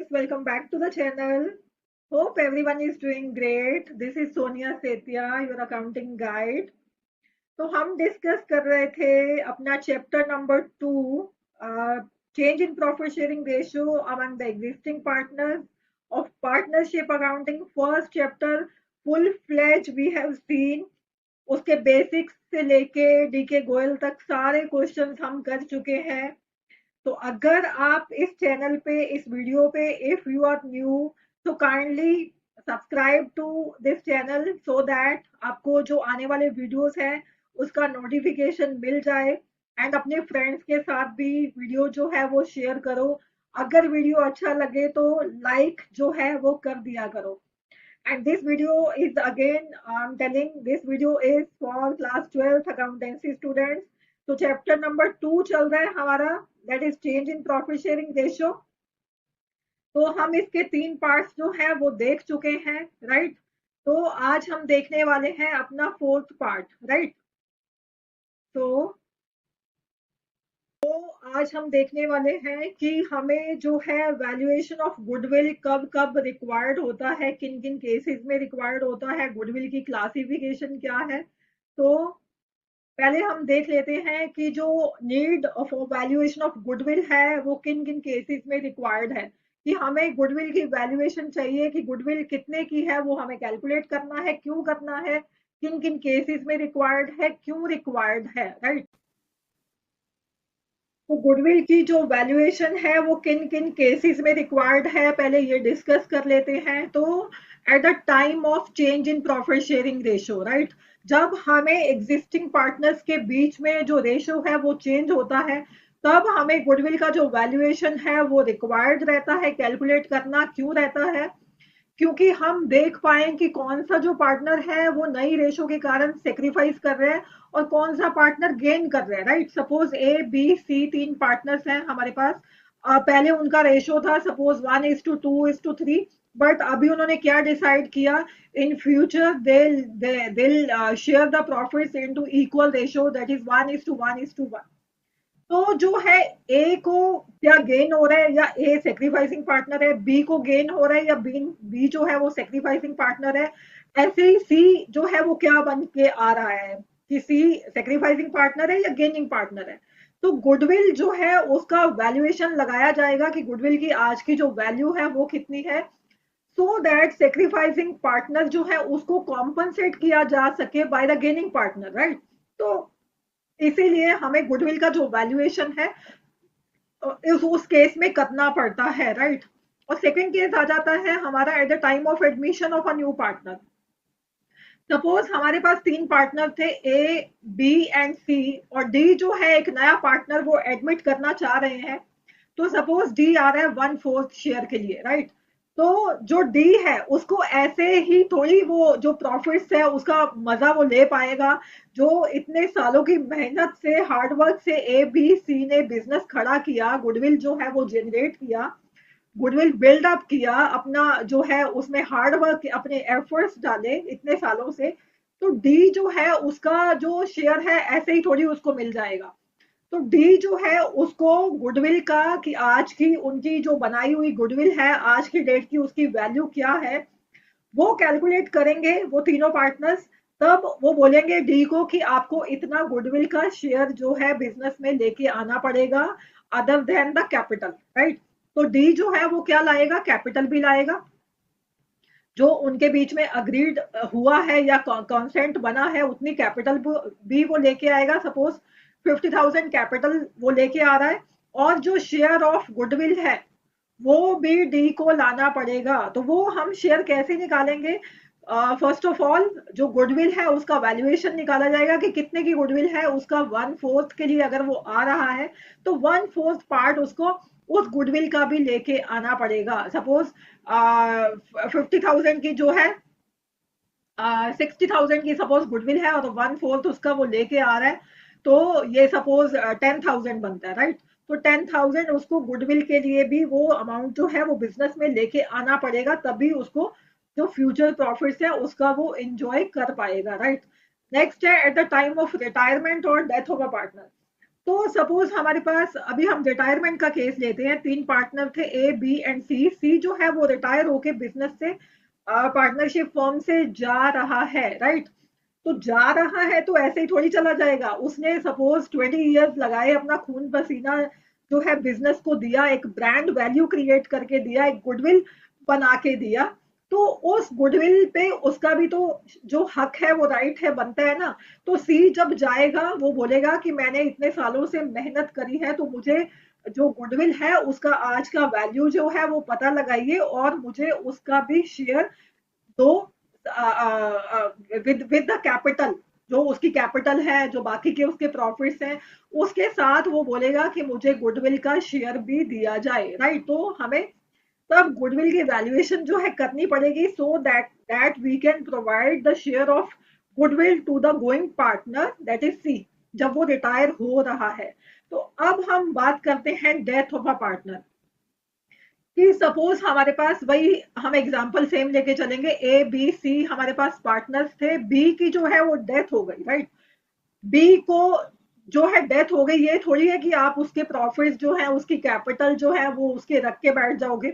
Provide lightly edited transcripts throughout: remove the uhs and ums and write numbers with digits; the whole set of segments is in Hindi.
guys, welcome back to the channel. Hope everyone is doing great. This is Sonia Setia, your accounting guide. तो हम डिस्कस कर रहे थे अपना chapter number 2, change in profit sharing ratio among the existing partners of partnership accounting. First chapter full fledge we have seen. उसके बेसिक्स से लेके डी के गोयल तक सारे क्वेश्चंस हम कर चुके हैं। तो अगर आप इस चैनल पे इस वीडियो पे इफ यू आर न्यू तो kindly subscribe to this channel so that आपको जो आने वाले वीडियोस हैं उसका नोटिफिकेशन मिल जाए। एंड अपने फ्रेंड्स के साथ भी वीडियो जो है वो शेयर करो। अगर वीडियो अच्छा लगे तो लाइक जो है वो कर दिया करो। And this video is again, I'm telling, this video is for class 12th accountancy students. तो चैप्टर नंबर 2 चल रहा है हमारा, that is change in profit sharing ratio. तो हम इसके 3 पार्ट्स जो है वो देख चुके हैं, राइट। तो आज हम देखने वाले हैं अपना 4th पार्ट, राइट। तो आज हम देखने वाले हैं कि हमें जो है वैल्यूएशन ऑफ गुडविल कब कब रिक्वायर्ड होता है, किन किन केसेस में रिक्वायर्ड होता है, गुडविल की क्लासिफिकेशन क्या है। तो पहले हम देख लेते हैं कि जो need of valuation of goodwill है वो किन किन केसेस में रिक्वायर्ड है। कि हमें गुडविल की वैल्यूएशन चाहिए कि गुडविल कितने की है वो हमें कैलकुलेट करना है, क्यों करना है, किन किन केसेस में रिक्वायर्ड है, क्यों रिक्वायर्ड है, राइट। तो गुडविल की जो वैल्यूएशन है वो किन किन केसेस में रिक्वायर्ड है पहले ये डिस्कस कर लेते हैं। तो at the time of change in profit sharing ratio, right, जब हमें एग्जिस्टिंग पार्टनर्स के बीच में जो रेशियो है वो चेंज होता है तब हमें गुडविल का जो वैल्यूएशन है वो रिक्वायर्ड रहता है कैलकुलेट करना। क्यों रहता है? क्योंकि हम देख पाए कि कौन सा जो पार्टनर है वो नई रेशो के कारण सेक्रीफाइस कर रहे हैं और कौन सा पार्टनर गेन कर रहे हैं, right. Suppose A B C 3 partners हैं हमारे पास। पहले उनका रेशो था सपोज 1:2:3, बट अभी उन्होंने क्या डिसाइड किया, in future they'll share the profits into equal ratio, that is 1:1:1। तो जो है ए को क्या गेन हो रहा है, या ए सेक्रीफाइसिंग पार्टनर है, बी को गेन हो रहा है, या बी जो है वो सेक्रीफाइसिंग पार्टनर है। ऐसे ही सी जो है वो क्या बन के आ रहा है कि सी सेक्रीफाइसिंग पार्टनर है या गेनिंग पार्टनर है। तो गुडविल जो है उसका वैल्यूएशन लगाया जाएगा कि गुडविल की आज की जो वैल्यू है वो कितनी है, सो दैट सेक्रीफाइसिंग पार्टनर जो है उसको कॉम्पनसेट किया जा सके by the gaining partner, right. तो इसीलिए हमें गुडविल का जो वैल्यूएशन है उस केस में करना पड़ता है, राइट। और सेकंड केस आ जाता है हमारा at the time of admission of a new partner. Suppose हमारे पास 3 पार्टनर थे ए बी एंड सी, और डी जो है एक नया पार्टनर वो एडमिट करना चाह रहे हैं। तो सपोज डी आ रहा है 1/4 शेयर के लिए, राइट। तो जो डी है उसको ऐसे ही थोड़ी वो जो प्रॉफिट्स है उसका मजा वो ले पाएगा। जो इतने सालों की मेहनत से हार्डवर्क से ए बी सी ने बिजनेस खड़ा किया, गुडविल जो है वो जनरेट किया, गुडविल बिल्ड अप किया, अपना जो है उसमें हार्डवर्क अपने एफर्ट्स डाले इतने सालों से। तो डी जो है उसका जो शेयर है ऐसे ही थोड़ी उसको मिल जाएगा। तो डी जो है उसको गुडविल का कि आज की उनकी जो बनाई हुई गुडविल है आज की डेट की उसकी वैल्यू क्या है वो कैलकुलेट करेंगे वो तीनों पार्टनर्स। तब वो बोलेंगे डी को कि आपको इतना गुडविल का शेयर जो है बिजनेस में लेके आना पड़ेगा other than the capital, right. तो डी जो है वो क्या लाएगा, कैपिटल भी लाएगा जो उनके बीच में अग्रीड हुआ है या कॉन्सेंट बना है, उतनी कैपिटल भी वो लेके आएगा। सपोज 50,000 कैपिटल वो लेके आ रहा है, और जो शेयर ऑफ गुडविल है वो भी डी को लाना पड़ेगा। तो वो हम शेयर कैसे निकालेंगे? फर्स्ट ऑफ ऑल जो गुडविल है उसका वैल्यूएशन निकाला जाएगा कि कितने की गुडविल है, उसका 1/4 के लिए अगर वो आ रहा है तो 1/4 पार्ट उसको उस गुडविल का भी लेके आना पड़ेगा। सपोज 50,000 की जो है 60,000 की सपोज गुडविल है और 1/4 उसका वो लेके आ रहा है, तो ये सपोज 10,000 बनता है, राइट। तो 10,000 उसको गुडविल के लिए भी वो अमाउंट जो है वो बिजनेस में लेके आना पड़ेगा, तभी उसको जो फ्यूचर प्रॉफिट्स है उसका वो एंजॉय कर पाएगा, राइट। नेक्स्ट है at the time of retirement और डेथ ऑफ अ पार्टनर। तो सपोज हमारे पास अभी हम रिटायरमेंट का केस लेते हैं, 3 पार्टनर थे ए बी एंड सी। सी जो है वो रिटायर होके बिजनेस से पार्टनरशिप फर्म से जा रहा है, राइट। तो जा रहा है तो ऐसे ही थोड़ी चला जाएगा, उसने सपोज 20 इयर्स लगाए, अपना खून पसीना जो है बिजनेस को दिया, एक ब्रांड वैल्यू क्रिएट करके दिया, एक गुडविल बना के दिया। तो उस गुडविल पे उसका भी तो जो हक है वो राइट है, बनता है ना। तो सी जब जाएगा वो बोलेगा कि मैंने इतने सालों से मेहनत करी है, तो मुझे जो गुडविल है उसका आज का वैल्यू जो है वो पता लगाइए और मुझे उसका भी शेयर दो, विद विद द कैपिटल। जो उसकी कैपिटल है, जो बाकी के उसके प्रॉफिट्स हैं, उसके साथ वो बोलेगा कि मुझे गुडविल का शेयर भी दिया जाए, राइट। तो हमें तब गुडविल की वैल्यूएशन जो है करनी पड़ेगी, so that we can provide the share of goodwill to the going partner, that is C, जब वो रिटायर हो रहा है। तो अब हम बात करते हैं डेथ ऑफ अ पार्टनर, कि सपोज हमारे पास वही हम एग्जांपल सेम लेके चलेंगे, ए बी सी हमारे पास पार्टनर्स थे, बी की जो है वो डेथ हो गई, राइट। बी को जो है डेथ हो गई, ये थोड़ी है कि आप उसके प्रॉफिट्स जो है, उसकी कैपिटल जो है वो उसके रख के बैठ जाओगे।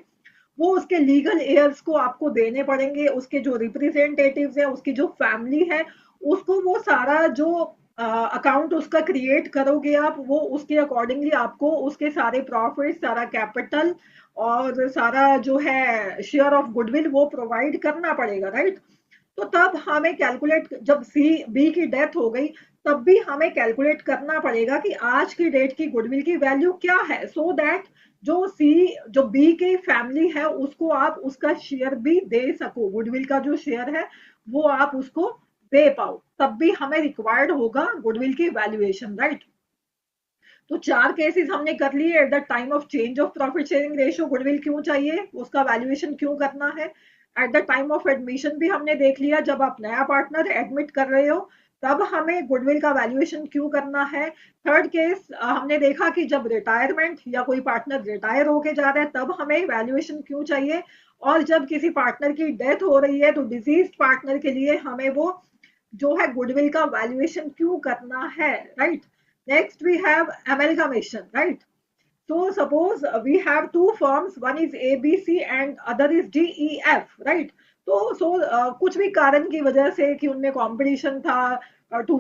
वो उसके लीगल एयर्स को आपको देने पड़ेंगे, उसके जो रिप्रेजेंटेटिव्स हैं, उसकी जो फैमिली है, उसको वो सारा जो अकाउंट उसका क्रिएट करोगे आप, वो उसके अकॉर्डिंगली आपको उसके सारे प्रॉफिट, सारा कैपिटल और सारा जो है शेयर ऑफ गुडविल वो प्रोवाइड करना पड़ेगा, राइट। तो तब हमें कैलकुलेट, जब सी बी की डेथ हो गई, तब भी हमें कैलकुलेट करना पड़ेगा कि आज की डेट की गुडविल की वैल्यू क्या है, सो दैट जो सी जो बी की फैमिली है उसको आप उसका शेयर भी दे सको, गुडविल का जो शेयर है वो आप उसको दे पाओ। तब भी हमें रिक्वायर्ड होगा गुडविल की वैल्यूएशन, राइट। तो 4 केसेस हमने कर लिए। At the time of change of profit sharing ratio goodwill क्यों चाहिए, उसका वैल्यूएशन क्यों करना है। At the time of admission भी हमने देख लिया, जब आप नया पार्टनर एडमिट कर रहे हो तब हमें गुडविल का वैल्यूएशन क्यों करना है। थर्ड केस हमने देखा कि जब रिटायरमेंट या कोई पार्टनर रिटायर होके जा रहा है तब हमें वैल्यूएशन क्यों चाहिए। और जब किसी पार्टनर की डेथ हो रही है तो डिजीज पार्टनर के लिए हमें वो जो है गुडविल का वैल्यूएशन क्यों करना है, right. Next we have amalgamation, right? So suppose we have two firms, one is ABC and other is DEF, right? तो कुछ भी कारण की वजह से कि उनमें कंपटीशन था, टू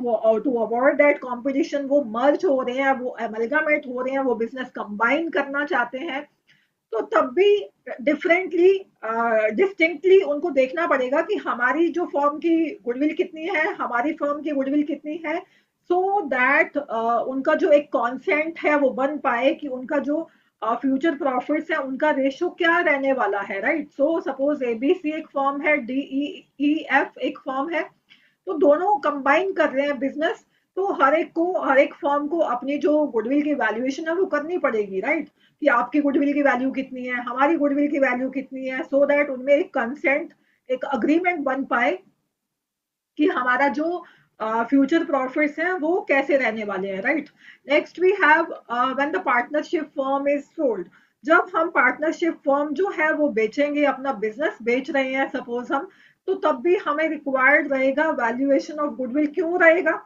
अवॉइड दैट कंपटीशन वो मर्ज हो रहे हैं, वो एमलगामेट हो रहे हैं, वो बिजनेस कंबाइन करना चाहते हैं। तो तब भी डिफरेंटली डिस्टिंक्टली उनको देखना पड़ेगा कि हमारी जो फर्म की गुडविल कितनी है, हमारी फर्म की गुडविल कितनी है, सो दैट उनका जो एक कॉन्सेंट है वो बन पाए कि उनका जो फ्यूचर प्रॉफिट्स है उनका रेशो क्या रहने वाला है, राइट। सो सपोज एबीसी एक फर्म है, डीईएफ एक फर्म है, तो दोनों कंबाइन कर रहे हैं बिजनेस। तो हर एक फर्म को अपनी जो गुडविल की वैल्यूएशन है वो करनी पड़ेगी, राइट। कि आपकी गुडविल की वैल्यू कितनी है, हमारी गुडविल की वैल्यू कितनी है, सो दैट उनमें एक कंसेंट, एक अग्रीमेंट बन पाए कि हमारा जो फ्यूचर प्रॉफिट्स हैं वो कैसे रहने वाले हैं, right. Next we have when the partnership firm is sold. जब हम पार्टनरशिप फर्म जो है वो बेचेंगे, अपना बिजनेस बेच रहे हैं सपोज हम, तो तब भी हमें रिक्वायर्ड रहेगा वैल्यूएशन ऑफ गुडविल। क्यों रहेगा,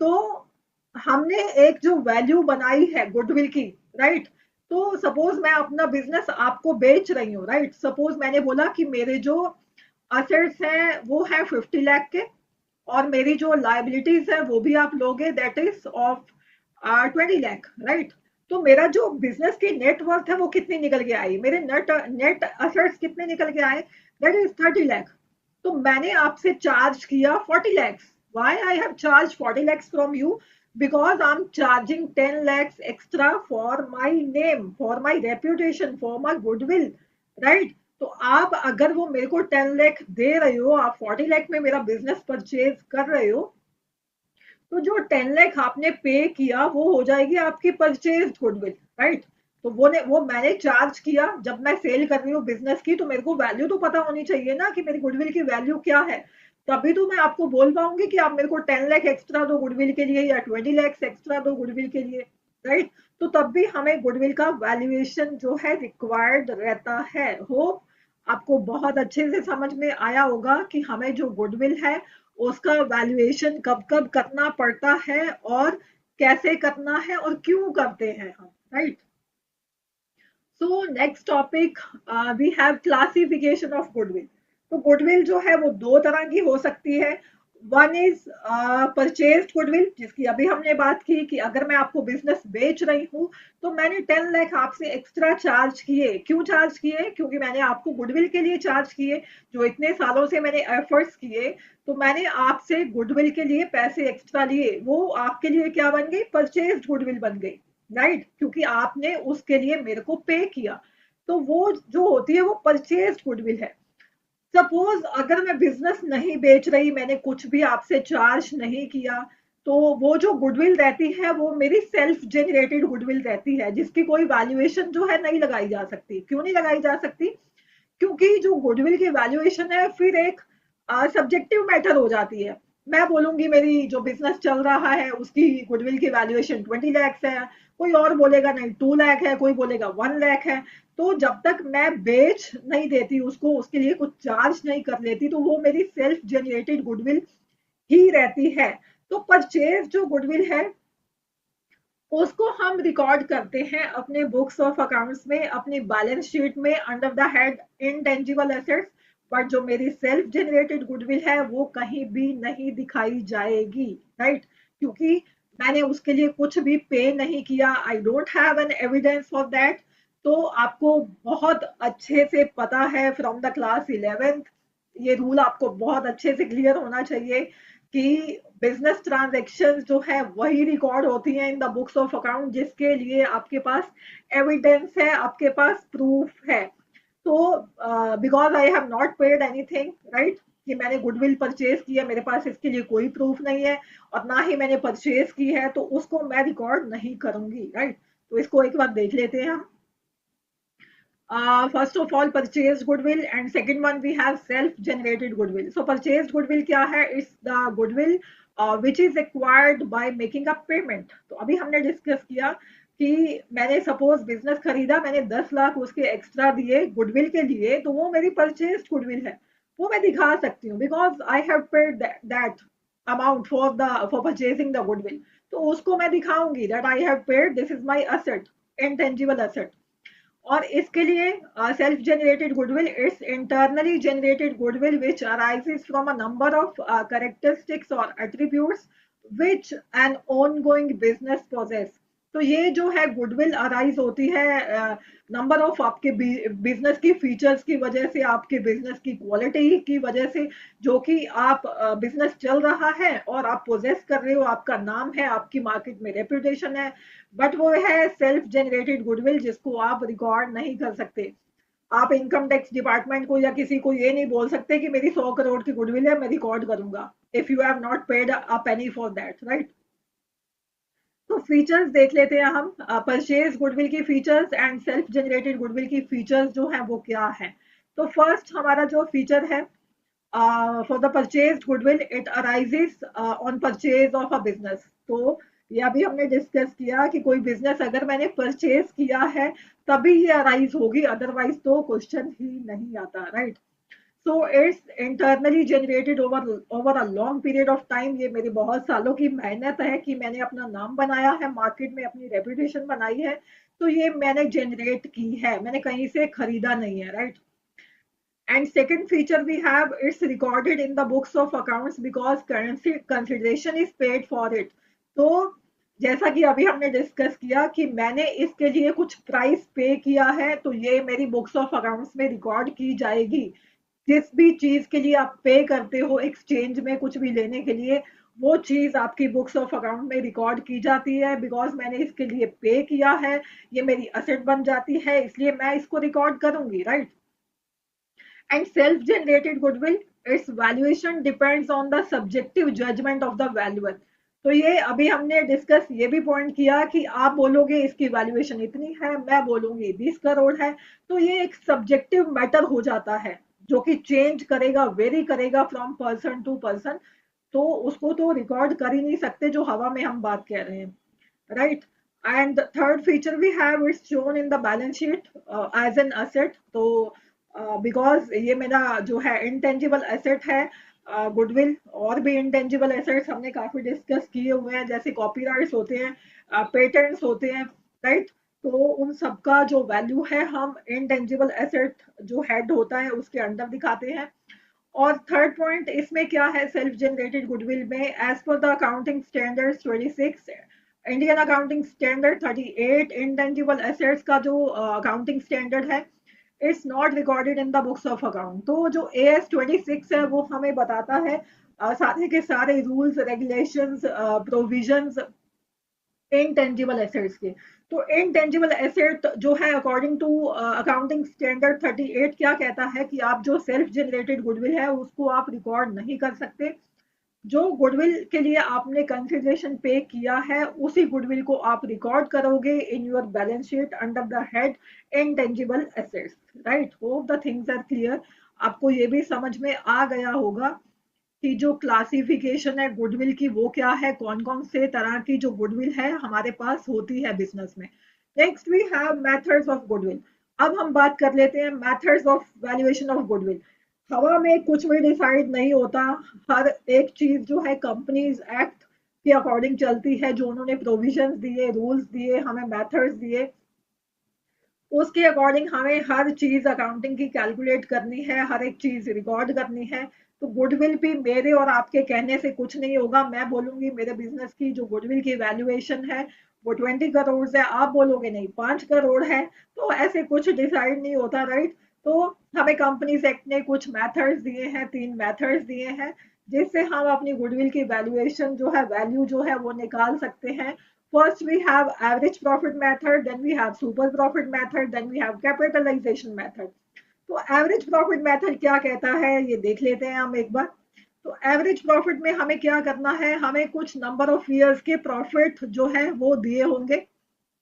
तो हमने एक जो वैल्यू बनाई है गुडविल की, राइट। तो सपोज मैं अपना बिजनेस आपको बेच रही हूँ, राइट। सपोज मैंने बोला कि मेरे जो असेट्स हैं वो है 50 लाख के, और मेरी जो लाइबिलिटीज है वो भी आप लोगे, that is of 20 lakh, right. तो मेरा जो बिजनेस की नेट वर्थ है वो कितनी निकल के आई, मेरे नेट नेट असेट्स कितने निकल के आए, दैट इज 30 लाख। तो मैंने आपसे चार्ज किया 40 lakhs। Why I have charged 40 lakhs from you? Because I'm charging 10 lakhs extra for my name, for my reputation, for my goodwill, right? तो आप अगर वो मेरे को 10 लाख दे रहे हो, आप 40 लाख में मेरा बिजनेस परचेज कर रहे हो, तो जो 10 लाख आपने पे किया वो हो जाएगी आपकी परचेज गुडविल, राइट। तो वो मैंने चार्ज किया, जब मैं सेल कर रही हूँ बिजनेस की तो मेरे को वैल्यू तो पता होनी चाहिए ना कि मेरी गुडविल की वैल्यू क्या है। तभी तो मैं आपको बोल पाऊंगी कि आप मेरे को 10 लाख एक्स्ट्रा दो गुडविल के लिए या 20 lakhs एक्स्ट्रा दो गुडविल के लिए, राइट। तो तब भी हमें गुडविल का वैल्यूएशन जो है रिक्वायर्ड रहता है। होप आपको बहुत अच्छे से समझ में आया होगा कि हमें जो गुडविल है उसका वैल्यूएशन कब कब करना पड़ता है और कैसे करना है और क्यों करते हैं हम, right. So next topic, we have classification of goodwill. तो गुडविल जो है वो दो तरह की हो सकती है। वन इज परचेज्ड गुडविल, जिसकी अभी हमने बात की कि अगर मैं आपको बिजनेस बेच रही हूँ तो मैंने 10 लाख आपसे एक्स्ट्रा चार्ज किए। क्यों चार्ज किए? क्योंकि मैंने आपको गुडविल के लिए चार्ज किए। जो इतने सालों से मैंने एफर्ट्स किए, तो मैंने आपसे गुडविल के लिए पैसे एक्स्ट्रा लिए, वो आपके लिए क्या बन गई? परचेज्ड गुडविल बन गई, राइट। क्योंकि आपने उसके लिए मेरे को पे किया। तो वो जो होती है वो परचेज गुडविल है। सपोज अगर मैं बिजनेस नहीं बेच रही, मैंने कुछ भी आपसे चार्ज नहीं किया, तो वो जो गुडविल रहती है वो मेरी सेल्फ जेनरेटेड गुडविल रहती है, जिसकी कोई वैल्यूएशन जो है नहीं लगाई जा सकती। क्यों नहीं लगाई जा सकती? क्योंकि जो गुडविल की वैल्यूएशन है फिर एक सब्जेक्टिव मैटर हो जाती है। मैं बोलूंगी मेरी जो बिजनेस चल रहा है उसकी गुडविल की वैल्यूएशन 20 लाख है, कोई और बोलेगा नहीं 2 लाख है, कोई बोलेगा 1 लाख है। तो जब तक मैं बेच नहीं देती उसको, उसके लिए कुछ चार्ज नहीं कर लेती, तो वो मेरी सेल्फ जनरेटेड गुडविल ही रहती है। तो परचेज जो गुडविल है उसको हम रिकॉर्ड करते हैं अपने बुक्स ऑफ अकाउंट्स में, अपनी बैलेंस शीट में under the head intangible assets. But जो मेरी सेल्फ जनरेटेड गुडविल है वो कहीं भी नहीं दिखाई जाएगी, राइट। क्योंकि मैंने उसके लिए कुछ भी पे नहीं किया। I don't have an evidence for that. तो आपको बहुत अच्छे से पता है फ्रॉम द क्लास 11th, ये रूल आपको बहुत अच्छे से क्लियर होना चाहिए कि बिजनेस ट्रांजैक्शंस जो है वही रिकॉर्ड होती हैं इन द बुक्स ऑफ अकाउंट, जिसके लिए आपके पास एविडेंस है, आपके पास प्रूफ है। तो because I have not paid anything, right, कि मैंने गुडविल परचेज की है, मेरे पास इसके लिए कोई प्रूफ नहीं है, और ना ही मैंने परचेज की है, तो उसको मैं रिकॉर्ड नहीं करूंगी, राइट। तो इसको एक बार देख लेते हैं हम। First of all, purchased goodwill, and second one we have self-generated goodwill. So purchased goodwill क्या है? It's the goodwill which is acquired by making a payment. तो अभी हमने डिस्कस किया कि मैंने सपोज बिजनेस खरीदा, मैंने 10 लाख उसके एक्स्ट्रा दिए गुडविल के लिए, तो वो मेरी परचेस्ड गुडविल है। वो मैं दिखा सकती हूँ because I have paid that amount for purchasing the goodwill. तो उसको मैं दिखाऊंगी that I have paid, this is my asset, intangible asset। और इसके लिए self generated goodwill, it's internally generated goodwill which arises from a number of characteristics और attributes which an ongoing business possesses. तो ये जो है गुडविल अराइज होती है नंबर ऑफ आपके बिजनेस की फीचर्स की वजह से, आपके बिजनेस की क्वालिटी की वजह से, जो कि आप बिजनेस चल रहा है और आप पोजेस कर रहे हो, आपका नाम है, आपकी मार्केट में रेपुटेशन है। बट वो है सेल्फ जनरेटेड गुडविल, जिसको आप रिकॉर्ड नहीं कर सकते। आप इनकम टैक्स डिपार्टमेंट को या किसी को ये नहीं बोल सकते कि मेरी 100 करोड़ की गुडविल है, मैं रिकॉर्ड करूंगा, if you have not paid a Penney for that, right. तो फीचर्स देख लेते हैं हम, परचेज गुडविल की features and self generated goodwill की फीचर्स जो है वो क्या है। तो फर्स्ट हमारा जो फीचर है, for the purchase goodwill, it arises on purchase of a business. तो ये अभी हमने डिस्कस किया कि कोई बिजनेस अगर मैंने परचेज किया है तभी ये अराइज होगी, अदरवाइज तो क्वेश्चन ही नहीं आता, right. So it's internally generated over a long period of time. ये मेरी बहुत सालों की मेहनत है कि मैंने अपना नाम बनाया है मार्केट में, अपनी रेपुटेशन बनाई है, तो ये मैंने जनरेट की है, मैंने कहीं से खरीदा नहीं है, right. And second feature we have, it's recorded in the books of accounts because currency consideration is paid for it. तो जैसा कि अभी हमने डिस्कस किया कि मैंने इसके लिए कुछ प्राइस पे किया है, तो ये मेरी बुक्स ऑफ अकाउंट्स में रिकॉर्ड की जाएगी। जिस भी चीज के लिए आप पे करते हो एक्सचेंज में, कुछ भी लेने के लिए, वो चीज आपकी बुक्स ऑफ अकाउंट में रिकॉर्ड की जाती है बिकॉज मैंने इसके लिए पे किया है, ये मेरी असेट बन जाती है, इसलिए मैं इसको रिकॉर्ड करूंगी, right. And self-generated goodwill, its valuation depends on the subjective judgment of the valuer. तो ये अभी हमने डिस्कस ये भी पॉइंट किया कि आप बोलोगे इसकी वैल्यूएशन इतनी है, मैं बोलूंगी 20 करोड़ है, तो ये एक सब्जेक्टिव मैटर हो जाता है जो कि चेंज करेगा, वेरी करेगा फ्रॉम पर्सन टू पर्सन। तो उसको तो रिकॉर्ड कर ही नहीं सकते जो हवा में हम बात कर रहे हैं, right. And third feature we have, it's shown in the balance sheet as an asset. तो बिकॉज ये मेरा जो है इंटेंजिबल एसेट है, गुडविल और भी इंटेंजिबल एसेट्स हमने काफी डिस्कस किए हुए हैं, जैसे कॉपीराइट्स होते हैं, पेटेंट्स होते हैं, राइट। तो उन सबका जो वैल्यू है हम इंटेंजिबल एसेट जो हेड होता है उसके अंडर दिखाते हैं। और थर्ड पॉइंट इसमें क्या है, सेल्फ जनरेटेड गुडविल में as per the accounting standards 26, Indian accounting standard 38, intangible assets का जो अकाउंटिंग स्टैंडर्ड है, it's not recorded in the books of account. तो जो AS 26 है वो हमें बताता है सारे के सारे rules regulations provisions intangible assets के। तो इनटेंजिबल एसेट जो है अकॉर्डिंग टू अकाउंटिंग स्टैंडर्ड 38 क्या कहता है कि आप जो सेल्फ जनरेटेड गुडविल है उसको आप रिकॉर्ड नहीं कर सकते। जो गुडविल के लिए आपने कंसिडरेशन पे किया है उसी गुडविल को आप रिकॉर्ड करोगे in your balance sheet under the head intangible assets, right. Hope the things are clear. आपको ये भी समझ में आ गया होगा कि जो क्लासिफिकेशन है गुडविल की वो क्या है, कौन कौन से तरह की जो गुडविल है हमारे पास होती है बिजनेस में। Next we have methods of goodwill. अब हम बात कर लेते हैं methods of valuation of goodwill. हवा में कुछ भी डिसाइड नहीं होता, हर एक चीज जो है कंपनीज एक्ट के अकॉर्डिंग चलती है, जो उन्होंने प्रोविजंस दिए, रूल्स दिए, हमें मेथड्स दिए, उसके अकॉर्डिंग हमें हर चीज अकाउंटिंग की कैलकुलेट करनी है, हर एक चीज रिकॉर्ड करनी है। तो गुडविल भी मेरे और आपके कहने से कुछ नहीं होगा। मैं बोलूंगी मेरे बिजनेस की जो गुडविल की वैल्यूएशन है वो 20 करोड़ है, आप बोलोगे नहीं 5 करोड़ है। तो ऐसे कुछ डिसाइड नहीं होता, राइट। तो हमें कंपनीज एक्ट ने कुछ मेथड्स दिए हैं, 3 मेथड्स दिए हैं, जिससे हम अपनी गुडविल की वैल्यूएशन जो है, वैल्यू जो है वो निकाल सकते हैं। First, we have average profit method, then we have super profit method, then we have capitalization method. तो एवरेज प्रॉफिट मेथड क्या कहता है ये देख लेते हैं हम एक बार। तो एवरेज प्रॉफिट में हमें क्या करना है, हमें कुछ नंबर ऑफ ईयर्स के प्रॉफिट जो है वो दिए होंगे।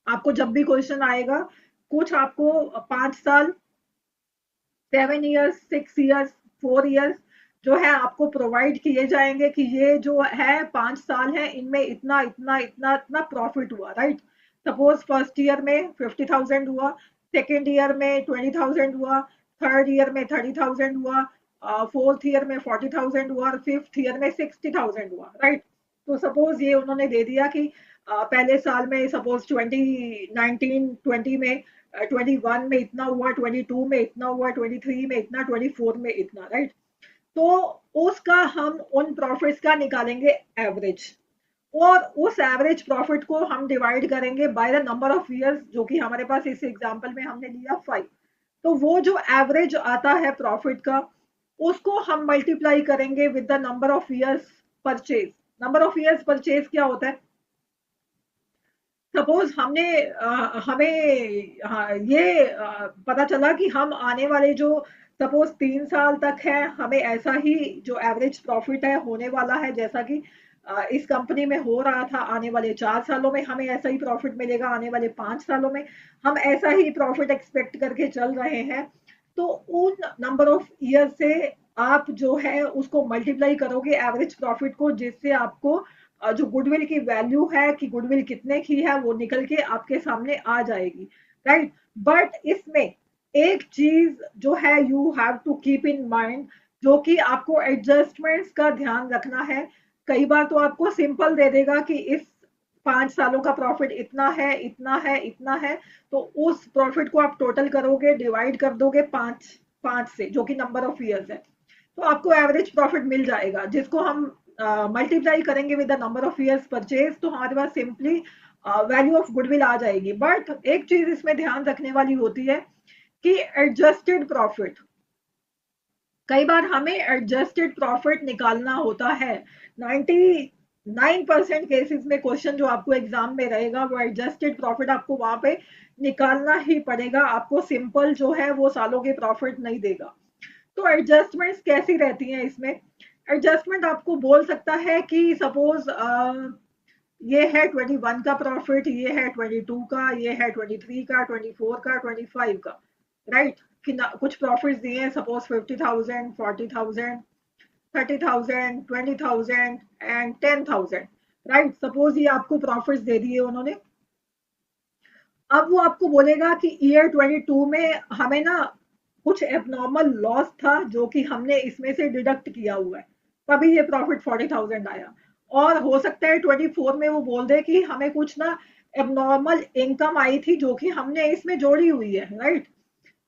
आपको जब भी क्वेश्चन आएगा, कुछ आपको 5 साल, 7 ईयर्स, 6 ईयर्स, 4 ईयर्स जो है आपको प्रोवाइड किए जाएंगे कि ये जो है 5 साल है, इनमें इतना इतना इतना इतना प्रॉफिट हुआ, राइट। सपोज फर्स्ट ईयर में 50,000 हुआ, सेकेंड ईयर में 20,000 हुआ, थर्ड ईयर में 30,000 हुआ, फोर्थ ईयर में 40,000 हुआ और फिफ्थ ईयर में 60,000 हुआ, राइट। तो सपोज ये उन्होंने दे दिया कि पहले साल में सपोज 2019-20 में 21 में इतना हुआ, 22 में इतना हुआ, 23 में इतना, 24 में इतना, राइट। तो उसका हम उन प्रॉफिट्स का निकालेंगे एवरेज, और उस एवरेज प्रॉफिट को हम डिवाइड करेंगे by the number of years, जो कि हमारे पास इस एग्जांपल में हमने लिया 5। तो वो जो एवरेज आता है प्रॉफिट का, उसको हम मल्टीप्लाई करेंगे with the number of years purchase. Number of years purchase क्या होता है, सपोज हमने हमें ये पता चला कि हम आने वाले जो सपोज 3 साल तक है, हमें ऐसा ही जो एवरेज प्रॉफिट है होने वाला है, जैसा कि इस कंपनी में हो रहा था। आने वाले 4 सालों में हमें ऐसा ही प्रॉफिट मिलेगा, आने वाले 5 सालों में हम ऐसा ही प्रॉफिट एक्सपेक्ट करके चल रहे हैं। तो उन नंबर ऑफ ईयर से आप जो है उसको मल्टीप्लाई करोगे एवरेज प्रॉफिट को, जिससे आपको जो गुडविल की वैल्यू है कि गुडविल कितने की है वो निकल के आपके सामने आ जाएगी, राइट। बट इसमें एक चीज जो है you have to keep in mind, जो कि आपको एडजस्टमेंट्स का ध्यान रखना है। कई बार तो आपको सिंपल दे देगा कि इस 5 सालों का प्रॉफिट इतना है, इतना है, इतना है। तो उस प्रॉफिट को आप टोटल करोगे, डिवाइड कर दोगे 5 से, जो कि नंबर ऑफ ईयर्स है, तो आपको एवरेज प्रॉफिट मिल जाएगा, जिसको हम मल्टीप्लाई करेंगे with the number of years purchase, तो हमारे पास सिंपली वैल्यू ऑफ गुडविल आ जाएगी। बट एक चीज इसमें ध्यान रखने वाली होती है कि एडजस्टेड प्रॉफिट, कई बार हमें एडजस्टेड प्रॉफिट निकालना होता है। 99% केसेस में क्वेश्चन जो आपको एग्जाम में रहेगा वो एडजस्टेड प्रॉफिट आपको वहां पे निकालना ही पड़ेगा। आपको सिंपल जो है वो सालों के प्रॉफिट नहीं देगा। तो एडजस्टमेंट्स कैसी रहती हैं इसमें, एडजस्टमेंट आपको बोल सकता है कि सपोज ये है 21 का प्रॉफिट, ये है 22 का, ये है 23 का, 24 का, 25 का, राइट। कि कुछ प्रॉफिट्स दिए हैं सपोज 50,000, 40,000, 30,000, 20,000 एंड 10,000, राइट। सपोज ये आपको प्रॉफिट्स दे दिए उन्होंने। अब वो आपको बोलेगा कि ईयर 22 में हमें ना कुछ एबनॉर्मल लॉस था जो कि हमने इसमें से डिडक्ट किया हुआ है, तभी ये प्रॉफिट 40,000 आया। और हो सकता है 24 में वो बोल दे कि हमें कुछ ना एबनॉर्मल इनकम आई थी जो कि हमने इसमें जोड़ी हुई है, राइट।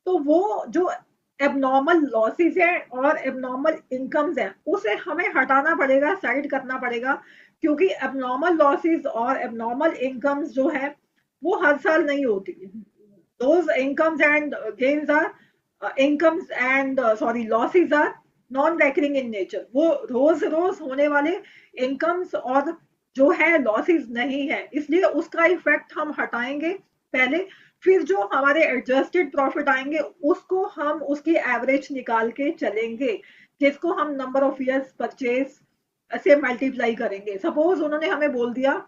तो वो जो एबनॉर्मल लॉसेस है और एबनॉर्मल इनकम्स है उसे हमें हटाना पड़ेगा, साइड करना पड़ेगा, क्योंकि एबनॉर्मल लॉसेस और एबनॉर्मल इनकम्स जो है वो हर साल नहीं होती। Those incomes and gains are incomes and sorry losses are non recurring in nature. वो रोज रोज होने वाले इनकम्स और जो है लॉसेस नहीं है, इसलिए उसका इफेक्ट हम हटाएंगे पहले। फिर जो हमारे एडजस्टेड प्रॉफिट आएंगे उसको हम उसकी एवरेज निकाल के चलेंगे, जिसको हम नंबर ऑफ ईयर्स परचेज से मल्टीप्लाई करेंगे। सपोज उन्होंने हमें बोल दिया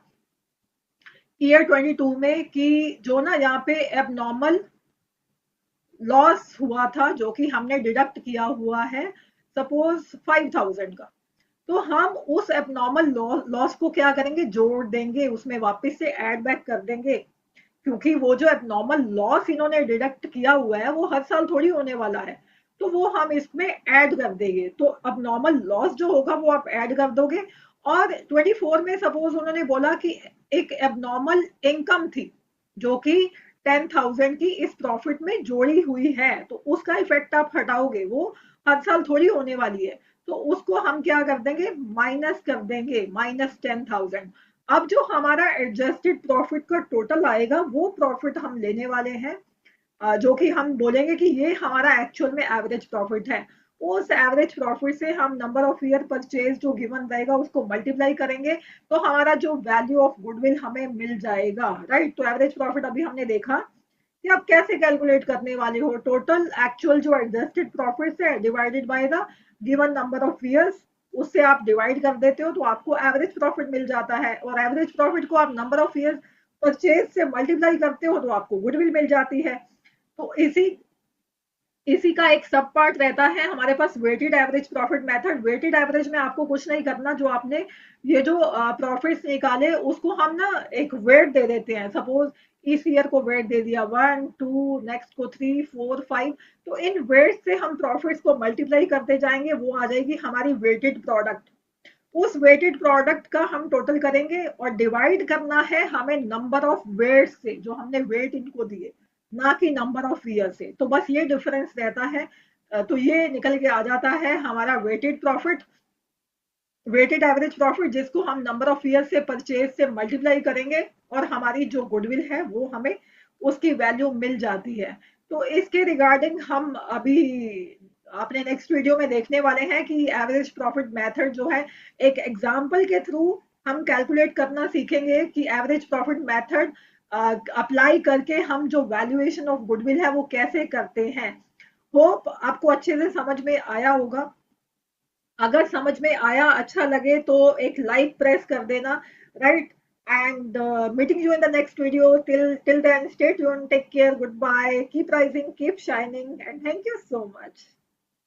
ईयर 22 में कि जो ना यहाँ पे एबनॉर्मल लॉस हुआ था जो कि हमने डिडक्ट किया हुआ है, सपोज 5,000 का। तो हम उस एबनॉर्मल लॉस को क्या करेंगे, जोड़ देंगे, उसमें वापस से ऐड बैक कर देंगे, क्योंकि वो जो एबनॉर्मल लॉस इन्होंने डिडक्ट किया हुआ है वो हर साल थोड़ी होने वाला है। तो वो हम इसमें ऐड कर देंगे, तो अब नॉर्मल लॉस जो होगा वो आप ऐड कर दोगे। और 24 में सपोज उन्होंने बोला कि एक एबनॉर्मल इनकम थी जो कि 10,000 की इस प्रॉफिट में जोड़ी हुई है, तो उसका इफेक्ट आप हटाओगे, वो हर साल थोड़ी होने वाली है। तो उसको हम क्या कर देंगे, माइनस कर देंगे, -10,000। अब जो हमारा एडजस्टेड प्रॉफिट का टोटल आएगा वो प्रॉफिट हम लेने वाले हैं, जो कि हम बोलेंगे कि ये हमारा एक्चुअल में एवरेज प्रॉफिट है। उस एवरेज प्रॉफिट से हम नंबर ऑफ ईयर परचेज जो गिवन रहेगा उसको मल्टीप्लाई करेंगे, तो हमारा जो वैल्यू ऑफ गुडविल हमें मिल जाएगा, राइट। तो एवरेज प्रॉफिट अभी हमने देखा कि आप कैसे कैलकुलेट करने वाले हो, टोटल एक्चुअल जो एडजस्टेड प्रॉफिट है divided by the given number of years, उससे आप डिवाइड कर देते हो तो आपको एवरेज प्रॉफिट मिल जाता है। और एवरेज प्रॉफिट को आप नंबर ऑफ ईयर्स परचेज से मल्टीप्लाई करते हो तो आपको गुडविल मिल जाती है। तो इसी इसी का एक सब पार्ट रहता है हमारे पास weighted average profit method. Weighted average में आपको कुछ नहीं करना, जो आपने ये जो प्रॉफिट्स निकाले उसको हम ना एक वेट दे देते हैं। सपोज इस ईयर को वेट दे दिया 1 2, नेक्स्ट को 3 4 5, तो इन वेट से हम प्रॉफिट्स को मल्टीप्लाई करते जाएंगे, वो आ जाएगी हमारी वेटेड प्रोडक्ट। उस वेटेड प्रोडक्ट का हम टोटल करेंगे और डिवाइड करना है हमें नंबर ऑफ वेट से जो हमने वेट इनको दिए, ना कि नंबर ऑफ ईयर से। तो बस ये डिफरेंस रहता है। तो ये निकल के आ जाता है हमारा weighted profit, weighted average profit, जिसको हम नंबर ऑफ ईयर से परचेज से मल्टीप्लाई करेंगे और हमारी जो गुडविल है वो हमें उसकी वैल्यू मिल जाती है। तो इसके रिगार्डिंग हम अभी अपने नेक्स्ट वीडियो में देखने वाले हैं कि एवरेज प्रॉफिट मेथड जो है एक एग्जाम्पल के थ्रू हम कैलकुलेट करना सीखेंगे कि एवरेज प्रॉफिट मेथड अप्लाई करके हम जो वैल्यूएशन ऑफ गुडविल है वो कैसे करते हैं। होप आपको अच्छे से समझ में आया होगा। अगर समझ में आया, अच्छा लगे तो एक लाइक प्रेस कर देना, right. And meeting you in the next video, till then stay tuned, take care, goodbye, keep rising, keep shining, and thank you so much.